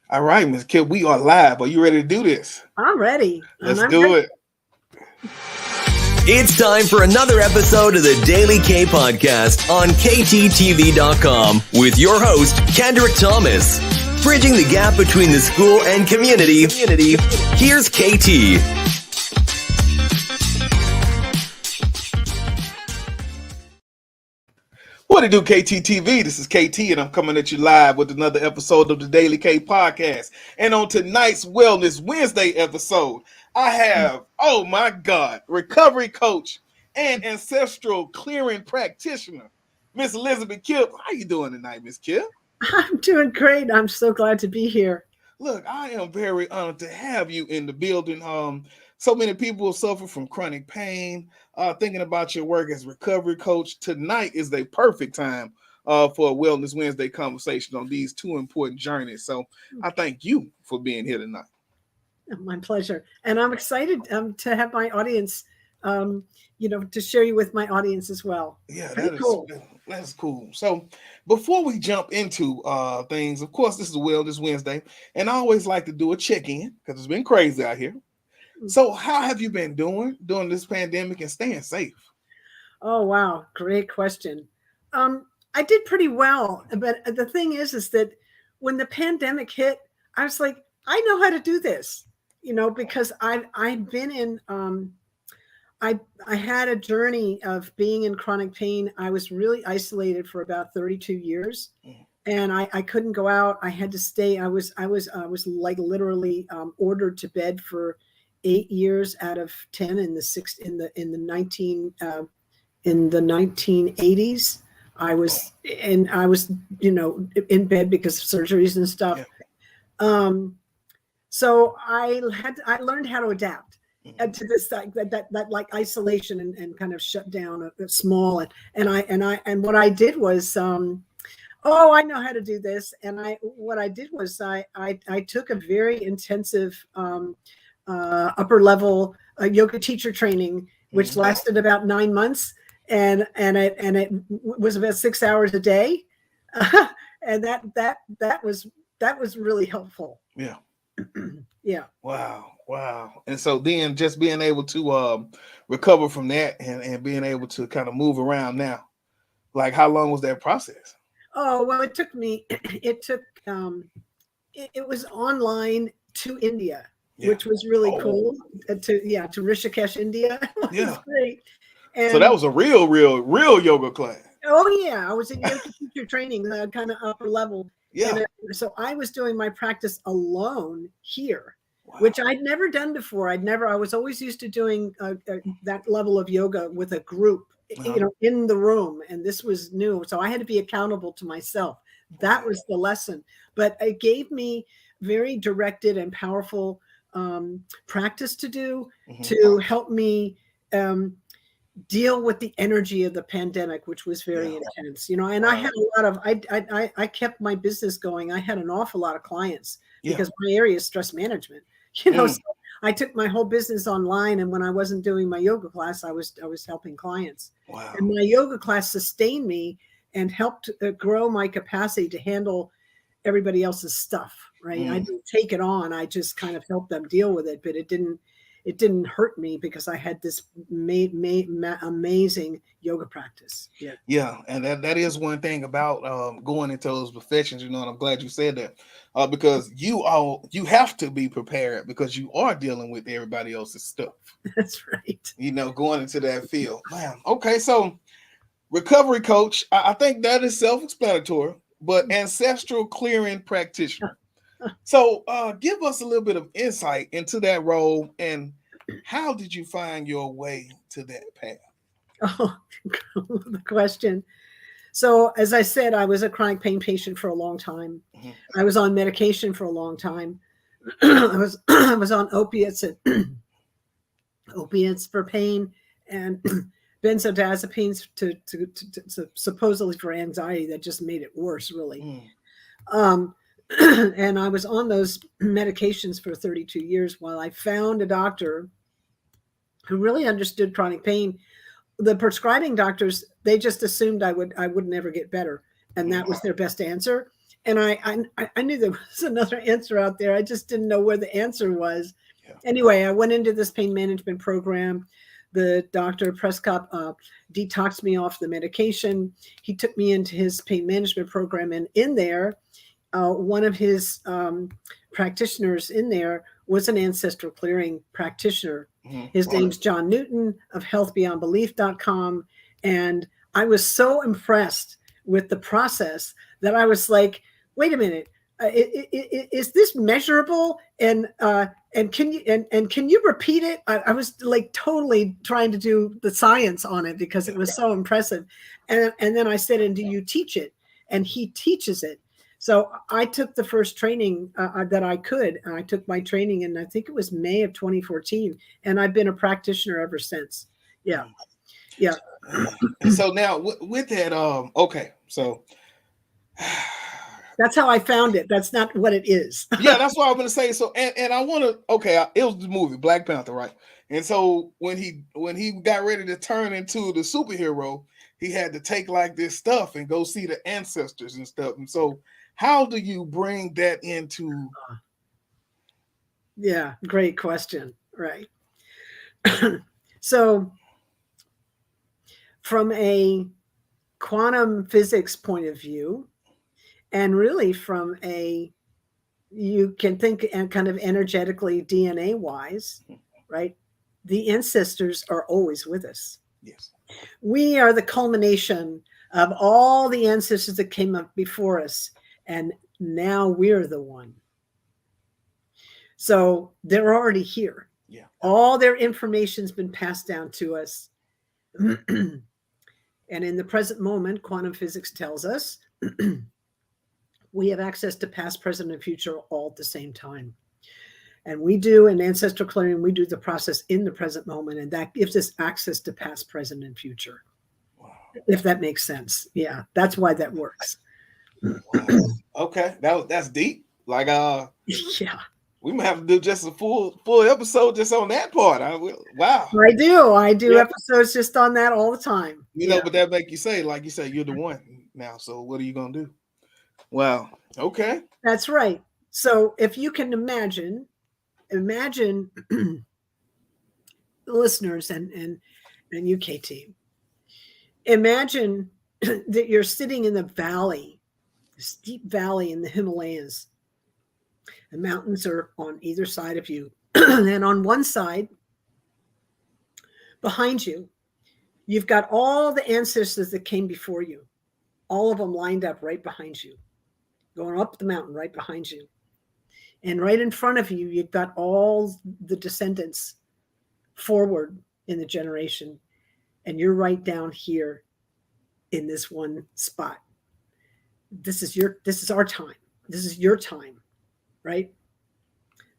All right, Miss Kipp, we are live. Are you ready to do this? I'm ready. Let's I'm do ready. it. It's time for another episode of the Daily K Podcast on KTTV.com with your host, Kendrick Thomas. Bridging the gap between the school and community, here's KT. What it do, KTTV? This is KT, and I'm coming at you live with another episode of the Daily K Podcast. And on tonight's Wellness Wednesday episode, I have, oh my God, recovery coach and ancestral clearing practitioner, Miss Elizabeth Kipp. How you doing tonight, Miss Kipp? I'm doing great. I'm so glad to be here. Look, I am very honored to have you in the building. So many people suffer from chronic pain. Thinking about your work as recovery coach, tonight is the perfect time for a Wellness Wednesday conversation on these two important journeys. So I thank you for being here tonight. My pleasure. And I'm excited to have my audience, to share you with my audience as well. Yeah, Cool. That's cool. So before we jump into things, of course, this is a Wellness Wednesday, and I always like to do a check-in because it's been crazy out here. So how have you been doing during this pandemic and staying safe? Oh, wow. Great question. I did pretty well. But the thing is that when the pandemic hit, I was like, I know how to do this, because I've been in, I had a journey of being in chronic pain. I was really isolated for about 32 years. And I couldn't go out. I had to stay. I was like literally ordered to bed for 8 years out of 10 in the 1980s. I was in bed because of surgeries and stuff. Yeah. So I learned how to adapt to this that like isolation and kind of shut down small and what I did was I know how to do this, and what I did was I took a very intensive upper level yoga teacher training, which lasted about 9 months, and it was about 6 hours a day, and that was really helpful. Yeah. Yeah. Wow. And so then just being able to recover from that and being able to kind of move around now, like how long was that process? Oh, well, it took it was online to India. Yeah. Which was really cool to Rishikesh, India. Yeah, great. And so that was a real yoga class. Oh yeah, I was in yoga teacher training, kind of upper level. Yeah. And so I was doing my practice alone here, which I'd never done before. I was always used to doing that level of yoga with a group, in the room, and this was new. So I had to be accountable to myself. That was the lesson, but it gave me very directed and powerful practice to do to help me deal with the energy of the pandemic, which was very intense, and I had a lot of, I kept my business going. I had an awful lot of clients because my area is stress management, so I took my whole business online. And when I wasn't doing my yoga class, I was helping clients. Wow. And my yoga class sustained me and helped grow my capacity to handle everybody else's stuff. Right. I didn't take it on. I just kind of helped them deal with it, but it didn't hurt me because I had this amazing yoga practice. Yeah. And that is one thing about going into those professions, and I'm glad you said that because you have to be prepared because you are dealing with everybody else's stuff. That's right. Going into that field. Man. Okay. So recovery coach, I think that is self-explanatory, but ancestral clearing practitioner. So give us a little bit of insight into that role, and how did you find your way to that path? Oh, the question. So as I said, I was a chronic pain patient for a long time. Mm-hmm. I was on medication for a long time. I was on opiates for pain and benzodiazepines to supposedly for anxiety that just made it worse, really. And I was on those medications for 32 years while I found a doctor who really understood chronic pain. The prescribing doctors, they just assumed I would never get better. And that was their best answer. And I knew there was another answer out there. I just didn't know where the answer was. Yeah. Anyway, I went into this pain management program. The Dr. Prescott detoxed me off the medication. He took me into his pain management program, and in there, one of his practitioners in there was an ancestral clearing practitioner. His name's John Newton of healthbeyondbelief.com. And I was so impressed with the process that I was like, wait a minute, is this measurable? And can you repeat it? I was like totally trying to do the science on it because it was so impressive. And then I said, and do you teach it? And he teaches it. So I took the first training that I could. And I took my training in, I think it was May of 2014. And I've been a practitioner ever since. Yeah. Yeah. So now with that, okay. So that's how I found it. That's not what it is. Yeah, that's what I was going to say. So, and I want to, okay, it was the movie Black Panther, right? And so when he got ready to turn into the superhero, he had to take like this stuff and go see the ancestors and stuff. And so how do you bring that into? Yeah, great question. Right. So from a quantum physics point of view, and really from you can think and kind of energetically DNA wise, right? The ancestors are always with us. Yes. We are the culmination of all the ancestors that came up before us. And now we're the one. So they're already here. Yeah. All their information's been passed down to us. And in the present moment, quantum physics tells us we have access to past, present, and future all at the same time. And we do in ancestral clearing, we do the process in the present moment, and that gives us access to past, present, and future. Wow. If that makes sense. Yeah, that's why that works. Wow. Okay, that's deep. Like yeah. We might have to do just a full episode just on that part. Wow. I do episodes just on that all the time. You know, but that make you say, like you say, you're the one now. So what are you gonna do? Wow. Okay. That's right. So if you can imagine listeners and you, KT, imagine that you're sitting in the valley, a steep valley in the Himalayas. The mountains are on either side of you. And on one side, behind you, you've got all the ancestors that came before you, all of them lined up right behind you, going up the mountain right behind you. And right in front of you, you've got all the descendants forward in the generation. And you're right down here in this one spot. This is our time. This is your time, right?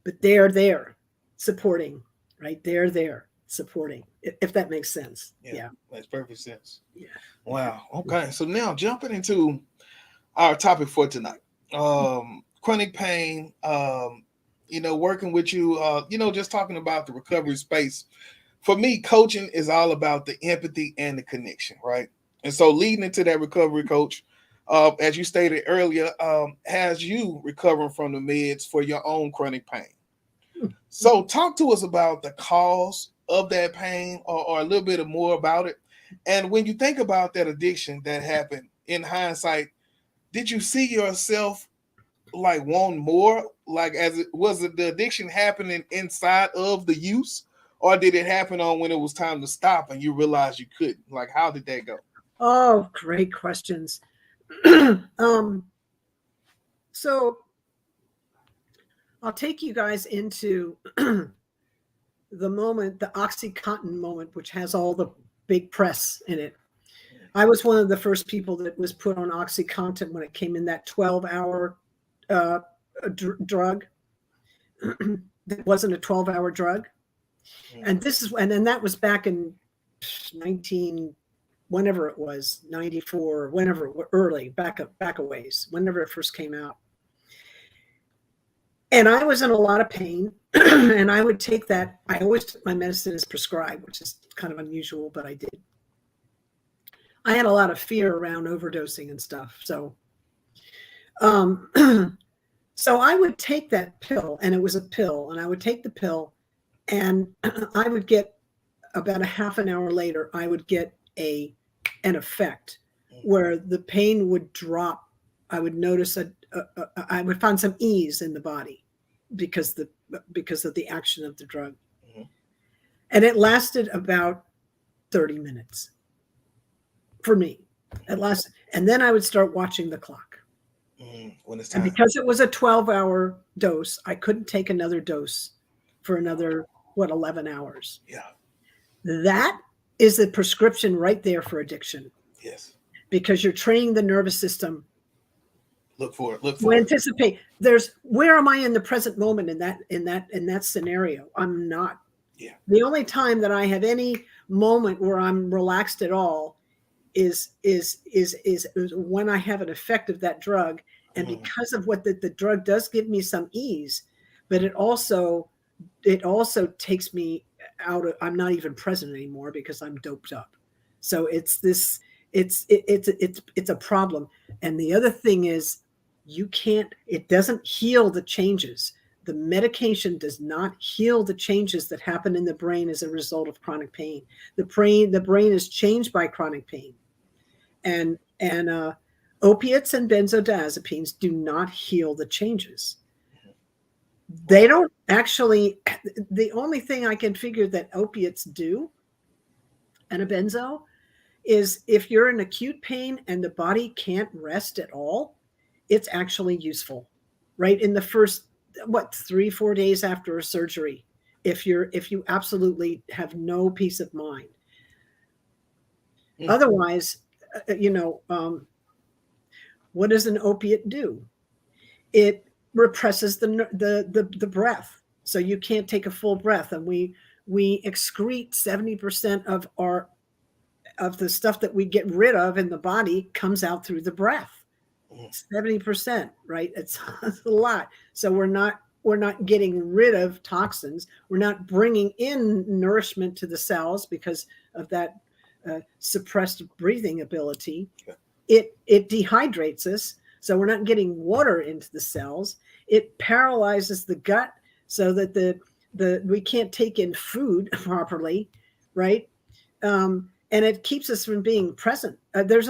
But they're there supporting, right? They're there supporting, if that makes sense. Yeah. Makes perfect sense. Yeah. Wow. Okay. So now jumping into our topic for tonight. Chronic pain, working with you, just talking about the recovery space. For me, coaching is all about the empathy and the connection, right? And so leading into that recovery, coach, as you stated earlier, has you recovering from the meds for your own chronic pain. So talk to us about the cause of that pain or a little bit more about it. And when you think about that addiction that happened in hindsight, did you see yourself like want more? Like was it the addiction happening inside of the use, or did it happen on when it was time to stop and you realized you couldn't? Like, how did that go? Oh, great questions. So I'll take you guys into the moment, the Oxycontin moment, which has all the big press in it. I was one of the first people that was put on Oxycontin when it came in that 12-hour drug. That wasn't a 12-hour drug. And then that was back in whenever it was, 94, whenever, early, back a ways, whenever it first came out. And I was in a lot of pain, and I would take that. I always took my medicine as prescribed, which is kind of unusual, but I did. I had a lot of fear around overdosing and stuff. So So I would take that pill, and it was a pill, and I would take the pill, and I would get about a half an hour later, I would get an effect where the pain would drop. I would notice I would find some ease in the body because of the action of the drug. Mm-hmm. And it lasted about 30 minutes for me. It lasted, and then I would start watching the clock. When it's time. And because it was a 12-hour dose, I couldn't take another dose for another 11 hours. Yeah. That is the prescription right there for addiction. Yes. Because you're training the nervous system. Look for it. Anticipate. Where am I in the present moment in that scenario? I'm not. Yeah. The only time that I have any moment where I'm relaxed at all is when I have an effect of that drug. And because of what the drug does give me some ease, but it also takes me out of, I'm not even present anymore because I'm doped up. So it's a problem. And the other thing is it doesn't heal the changes. The medication does not heal the changes that happen in the brain as a result of chronic pain. The brain is changed by chronic pain. And opiates and benzodiazepines do not heal the changes. They don't actually. The only thing I can figure that opiates do and a benzo is if you're in acute pain and the body can't rest at all, it's actually useful, right? In the first, 3-4 days after a surgery, if you absolutely have no peace of mind. Otherwise, what does an opiate do? It represses the breath, so you can't take a full breath, and we excrete 70% of the stuff that we get rid of in the body comes out through the breath. 70%, right? It's a lot. So we're not getting rid of toxins. We're not bringing in nourishment to the cells because of that suppressed breathing ability. It dehydrates us, so we're not getting water into the cells. It paralyzes the gut so that we can't take in food properly, right? And it keeps us from being present. Is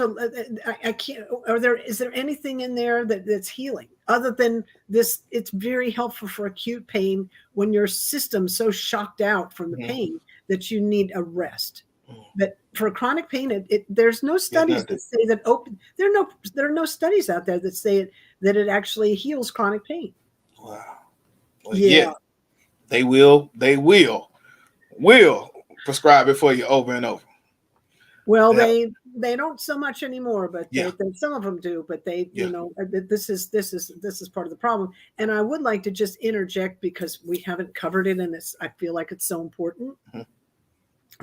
there anything in there that's healing other than this? It's very helpful for acute pain when your system's so shocked out from the pain that you need a rest. But for chronic pain, there's no studies that say that there are no studies out there that say that it actually heals chronic pain. Wow. Well, yeah, they will prescribe it for you over and over. Well, they don't so much anymore, but some of them do. But this is part of the problem. And I would like to just interject because we haven't covered it, and I feel like it's so important.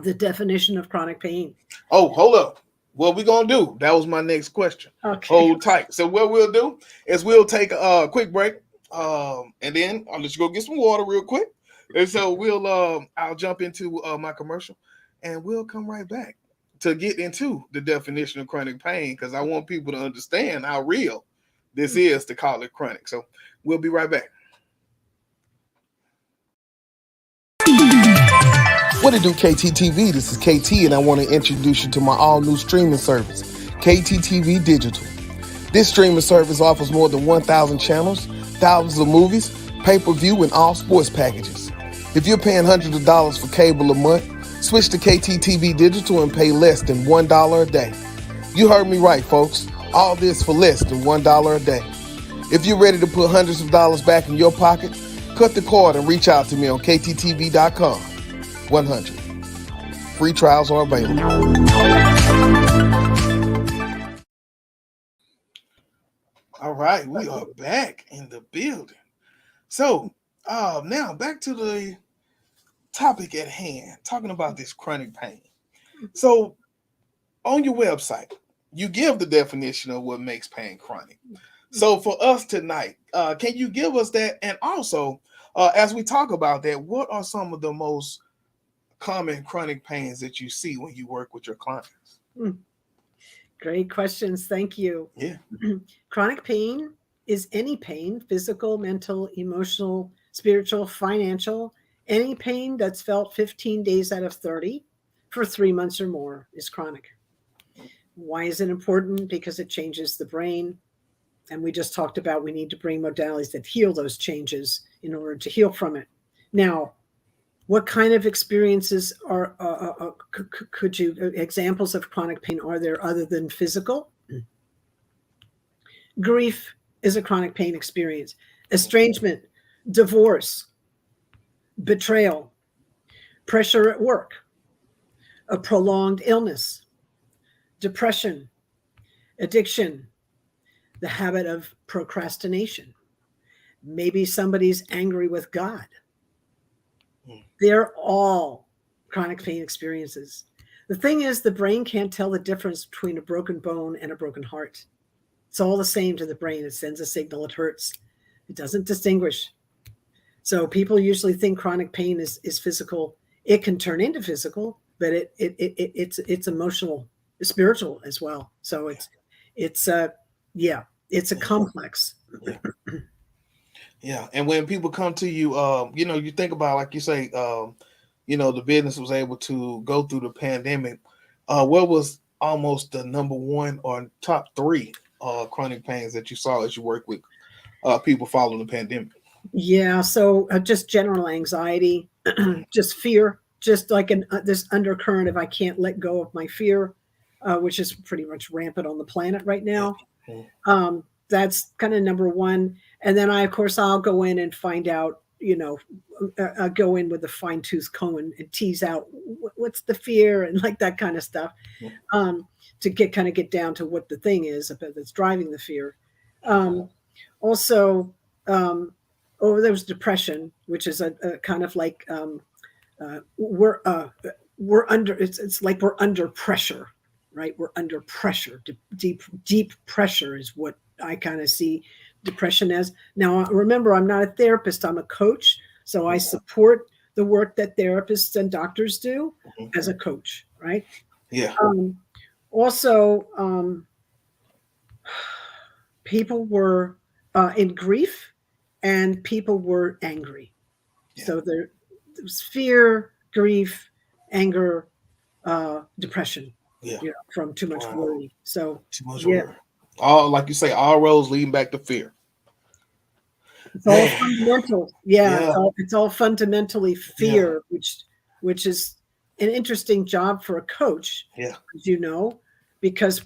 The definition of chronic pain. Oh, hold up. What we gonna do? That was my next question. Okay. Hold tight. So what we'll do is we'll take a quick break, and then I'll let you go get some water real quick. And so I'll jump into my commercial, and we'll come right back to get into the definition of chronic pain because I want people to understand how real this is to call it chronic. So we'll be right back. What it do, KTTV? This is KT, and I want to introduce you to my all-new streaming service, KTTV Digital. This streaming service offers more than 1,000 channels, thousands of movies, pay-per-view, and all sports packages. If you're paying hundreds of dollars for cable a month, switch to KTTV Digital and pay less than $1 a day. You heard me right, folks. All this for less than $1 a day. If you're ready to put hundreds of dollars back in your pocket, cut the cord and reach out to me on KTTV.com. 100. Free trials are available. All right, we are back in the building. So now back to the topic at hand, talking about this chronic pain. So on your website, you give the definition of what makes pain chronic. So for us tonight, can you give us that? And also, as we talk about that, what are some of the most common chronic pains that you see when you work with your clients? Great questions. Thank you. Yeah. Chronic pain is any pain, physical, mental, emotional, spiritual, financial, any pain that's felt 15 days out of 30 for 3 months or more is chronic. Why is it important? Because it changes the brain. And we just talked about we need to bring modalities that heal those changes in order to heal from it. Now, what kind of experiences could you, examples of chronic pain are there other than physical? Grief is a chronic pain experience. Estrangement, divorce, betrayal, pressure at work, a prolonged illness, depression, addiction, the habit of procrastination. Maybe somebody's angry with God. They're all chronic pain experiences. The thing is, the brain can't tell the difference between a broken bone and a broken heart. It's all the same to the brain. It sends a signal, it hurts. It doesn't distinguish. So people usually think chronic pain is physical. It can turn into physical, but it's emotional, spiritual as well. So it's a complex. Yeah. And when people come to you, you think about, like you say, the business was able to go through the pandemic. What was almost the number one or top three chronic pains that you saw as you work with people following the pandemic? Yeah. So just general anxiety, just fear, just like this undercurrent of I can't let go of my fear, which is pretty much rampant on the planet right now. That's kind of number one. And then I'll go in and find out, go in with a fine tooth comb and tease out what's the fear and like that kind of stuff, to get down to what the thing is that's driving the fear. Also, there was depression, which is a kind of like we're under. It's like we're under pressure, right? We're under pressure. Deep pressure is what I kind of see depression as. Now, remember, I'm not a therapist. I'm a coach, so I support the work that therapists and doctors do as a coach, right? Yeah. Also, people were in grief, and people were angry. Yeah. So there was fear, grief, anger, depression. Yeah. From too much worry. So too much worry. All, like you say, all roads leading back to fear. It's all fundamental. Yeah. It's all fundamentally fear, which is an interesting job for a coach. Yeah. As because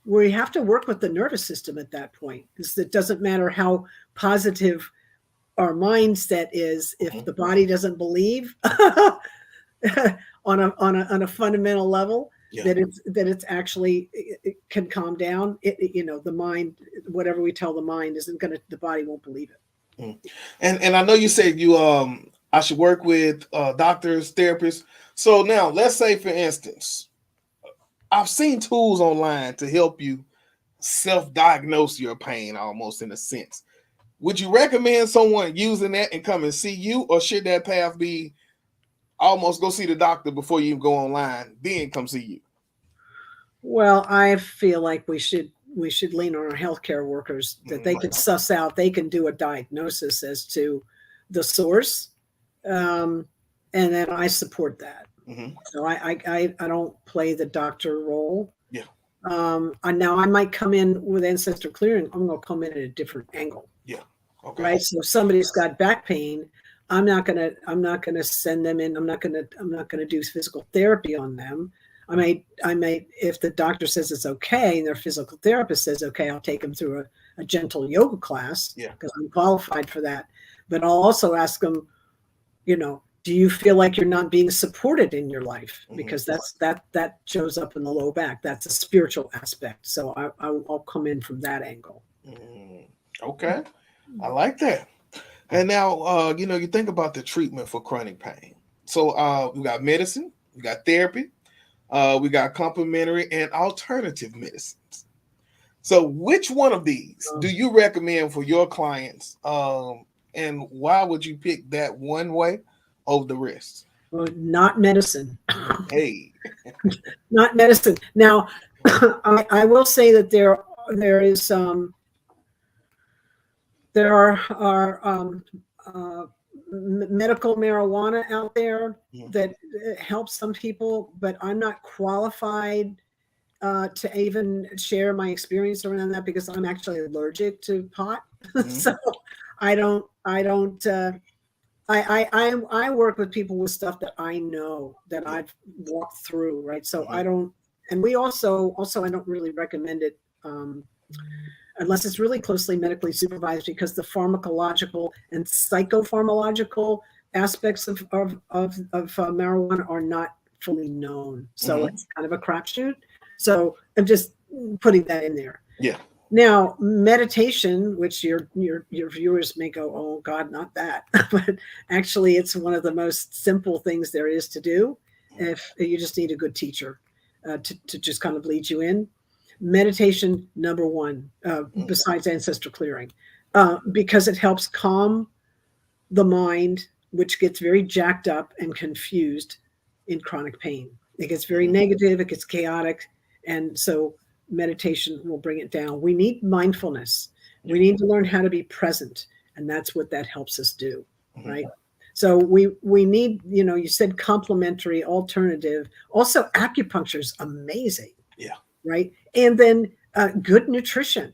we have to work with the nervous system at that point. Because it doesn't matter how positive our mindset is if the body doesn't believe on a fundamental level. Yeah. that it's actually it can calm down. The mind, whatever we tell the mind, the body won't believe it. And I know you said I should work with doctors, therapists. So now let's say, for instance, I've seen tools online to help you self-diagnose your pain, almost in a sense. Would you recommend someone using that and come and see you, or should that path be almost go see the doctor before you even go online, then come see you? Well, I feel like we should lean on our healthcare workers, that they can suss out, they can do a diagnosis as to the source, and then I support that. So I don't play the doctor role. Yeah. Now I might come in with ancestor clearing. I'm going to come in at a different angle. Yeah. Okay. Right. So if somebody's got back pain, I'm not gonna send them in. I'm not gonna do physical therapy on them. I might, if the doctor says it's okay and their physical therapist says okay, I'll take them through a gentle yoga class, because I'm qualified for that. But I'll also ask them, do you feel like you're not being supported in your life? Because that shows up in the low back. That's a spiritual aspect. So I'll come in from that angle. Okay, I like that. And now, you think about the treatment for chronic pain. So we got medicine, we got therapy, we got complementary and alternative medicines. So which one of these do you recommend for your clients? And why would you pick that one way over the rest? Well, not medicine. Hey. Not medicine. Now, I will say that there is There are medical marijuana out there that helps some people, but I'm not qualified to even share my experience around that because I'm actually allergic to pot. So I don't. I work with people with stuff that I know that I've walked through, right? So I don't, and we also I don't really recommend it unless it's really closely medically supervised, because the pharmacological and psychopharmacological aspects of marijuana are not fully known. So it's kind of a crapshoot. So I'm just putting that in there. Yeah. Now, meditation, which your viewers may go, "Oh God, not that," but actually, it's one of the most simple things there is to do. If you just need a good teacher to just kind of lead you in. Meditation, number one, besides ancestor clearing, because it helps calm the mind, which gets very jacked up and confused in chronic pain. It gets very negative, it gets chaotic, and so meditation will bring it down. We need mindfulness. We need to learn how to be present, and that's what that helps us do, right? So we need, you said complementary, alternative. Also, acupuncture is amazing. Yeah. Right. And then good nutrition.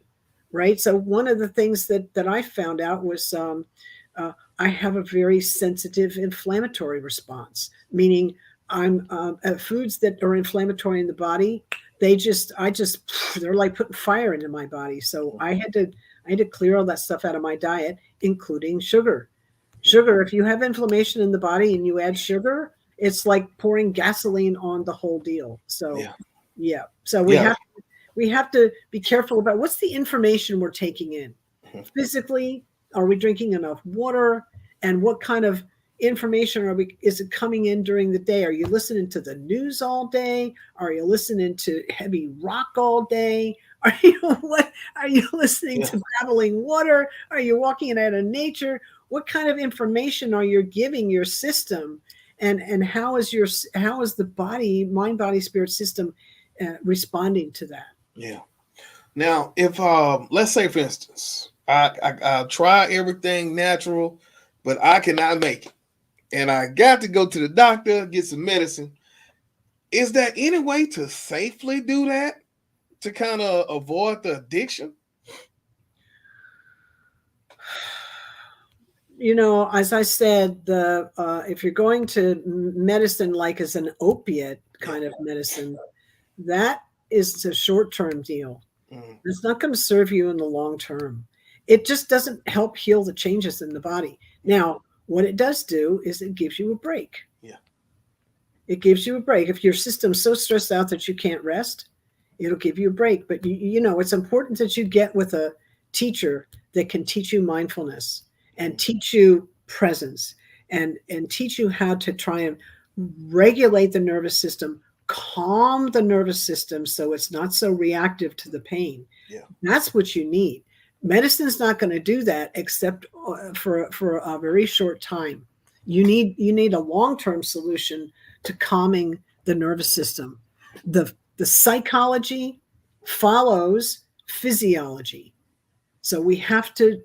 Right. So one of the things that I found out was I have a very sensitive inflammatory response, meaning I'm foods that are inflammatory in the body. They're like putting fire into my body. So I had to clear all that stuff out of my diet, including sugar. Sugar, if you have inflammation in the body and you add sugar, it's like pouring gasoline on the whole deal. So yeah. So we have to be careful about what's the information we're taking in. Physically, are we drinking enough water? And what kind of information is it coming in during the day? Are you listening to the news all day? Are you listening to heavy rock all day? Are you listening to babbling water? Are you walking out of nature? What kind of information are you giving your system? And how is the body, mind, body, spirit system responding to that? Yeah. Now, if let's say, for instance, I try everything natural, but I cannot make it, and I got to go to the doctor, get some medicine. Is there any way to safely do that to kind of avoid the addiction? As I said, if you're going to medicine like as an opiate kind of medicine, that is a short-term deal. It's not going to serve you in the long term. It just doesn't help heal the changes in the body. Now, what it does do is it gives you a break. Yeah. It gives you a break. If your system's so stressed out that you can't rest, it'll give you a break. But it's important that you get with a teacher that can teach you mindfulness and teach you presence and teach you how to try and regulate the nervous system, calm the nervous system so it's not so reactive to the pain. Yeah. That's what you need. Medicine's not going to do that except for a very short time. You need a long-term solution to calming the nervous system. The psychology follows physiology. So we have to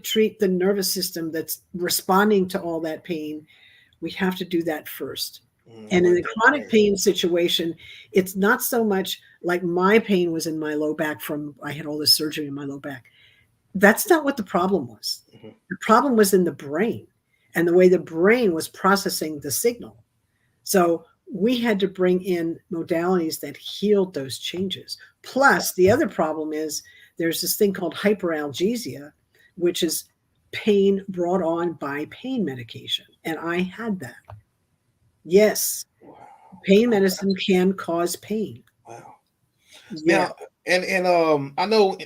treat the nervous system that's responding to all that pain. We have to do that first. And in the chronic pain situation, it's not so much like my pain was in my low back I had all this surgery in my low back. That's not what the problem was. The problem was in the brain and the way the brain was processing the signal. So we had to bring in modalities that healed those changes. Plus, the other problem is there's this thing called hyperalgesia, which is pain brought on by pain medication. And I had that. Yes. Pain medicine can cause pain. Wow. Yeah. Now, and I know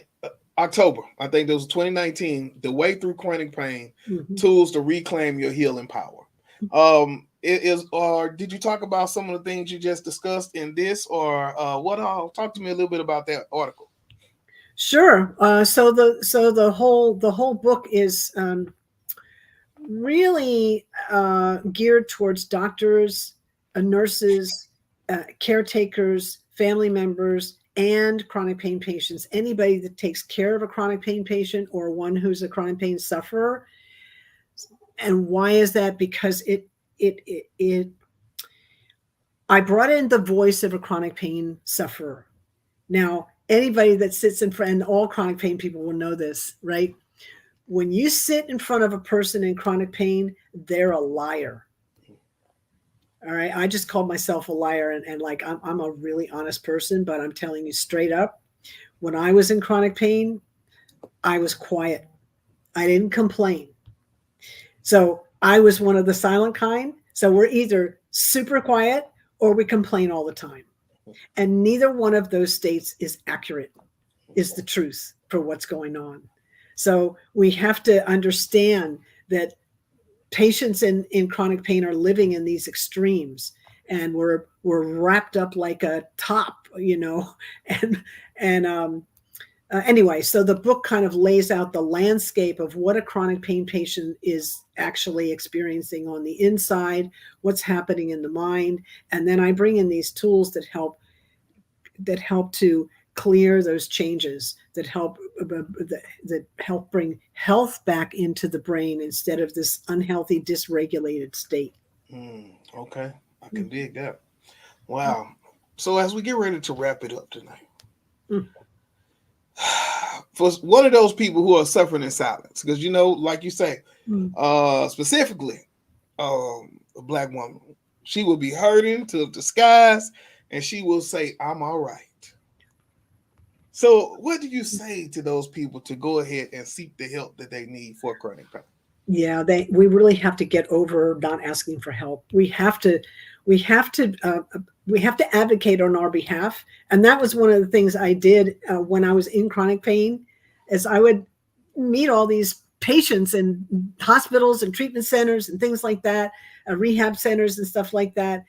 October, I think it was 2019, the way through chronic pain, tools to reclaim your healing power. Did you talk about some of the things you just discussed in this, or what? Talk to me a little bit about that article. Sure. So the whole book is really geared towards doctors, nurses, caretakers, family members, and chronic pain patients, anybody that takes care of a chronic pain patient or one who's a chronic pain sufferer. And why is that? Because I brought in the voice of a chronic pain sufferer. Now, anybody that sits in front, and all chronic pain people will know this, right? When you sit in front of a person in chronic pain, they're a liar. All right. I just called myself a liar, and like, I'm a really honest person, but I'm telling you straight up, when I was in chronic pain, I was quiet. I didn't complain. So I was one of the silent kind. So we're either super quiet or we complain all the time. And neither one of those states is accurate, is the truth for what's going on. So we have to understand that patients in chronic pain are living in these extremes, and we're wrapped up like a top, anyway, so the book kind of lays out the landscape of what a chronic pain patient is actually experiencing on the inside, what's happening in the mind, and then I bring in these tools that help to clear those changes, that help bring health back into the brain instead of this unhealthy, dysregulated state. Okay, I can dig that. Wow. So as we get ready to wrap it up tonight, for one of those people who are suffering in silence, because like you say, specifically, a Black woman, she will be hurting to the skies, and she will say, "I'm all right." So what do you say to those people to go ahead and seek the help that they need for chronic pain? Yeah, we really have to get over not asking for help. We have to advocate on our behalf. And that was one of the things I did when I was in chronic pain, is I would meet all these patients in hospitals and treatment centers and things like that, rehab centers and stuff like that,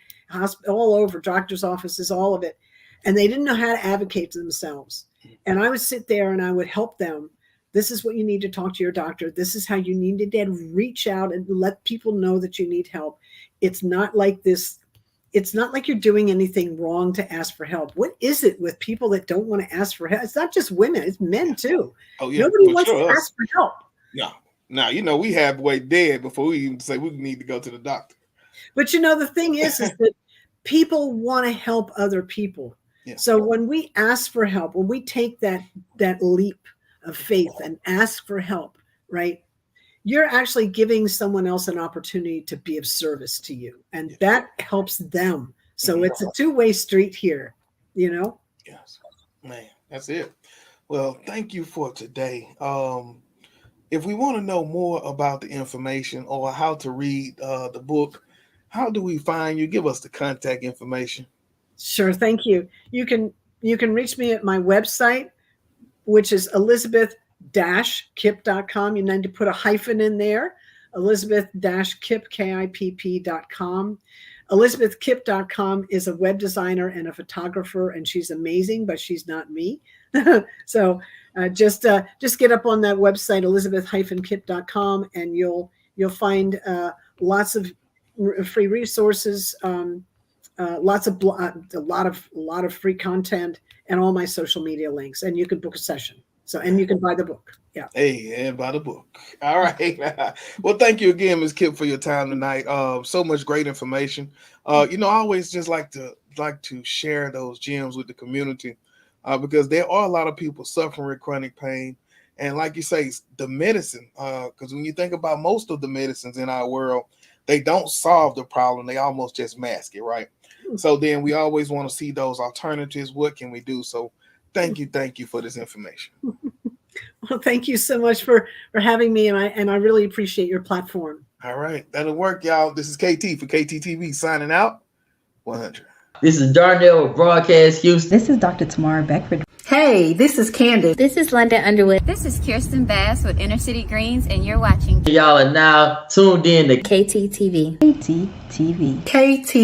all over, doctor's offices, all of it. And they didn't know how to advocate to themselves. And I would sit there and I would help them. This is what you need to talk to your doctor. This is how you need to reach out and let people know that you need help. It's not like this. It's not like you're doing anything wrong to ask for help. What is it with people that don't want to ask for help? It's not just women, it's men too. Oh, yeah, nobody wants to ask for help. No. Now, we have way dead before we even say we need to go to the doctor. But the thing is that people want to help other people. Yeah. So when we ask for help, when we take that leap of faith and ask for help, right, you're actually giving someone else an opportunity to be of service to you. And that helps them. So it's a two-way street here, Yes, man, that's it. Well, thank you for today. If we want to know more about the information or how to read the book, how do we find you? Give us the contact information. Sure. Thank you. You can reach me at my website, which is Elizabeth-Kipp.com. You need to put a hyphen in there. Elizabeth-Kipp, KIPP.com. Elizabethkipp.com is a web designer and a photographer, and she's amazing, but she's not me. So just get up on that website, Elizabeth-Kipp.com, and you'll find lots of free resources, a lot of free content, and all my social media links, and you can book a session. And you can buy the book. Yeah. Hey, and buy the book. All right. Well, thank you again, Ms. Kipp, for your time tonight. So much great information. I always just like to share those gems with the community, because there are a lot of people suffering with chronic pain. And like you say, the medicine, because when you think about most of the medicines in our world, they don't solve the problem. They almost just mask it, right? So then we always want to see those alternatives. What can we do? So thank you for this information. Well, thank you so much for having me, and I really appreciate your platform. All right, that'll work, y'all. This is KT for KTTV signing out. 100. This is Darnell with Broadcast Houston. This is Dr. Tamara Beckford. Hey, this is Candace. This is London Underwood. This is Kirsten Bass with Inner City Greens, and you're watching. Y'all are now tuned in to KTTV. KTTV. KT.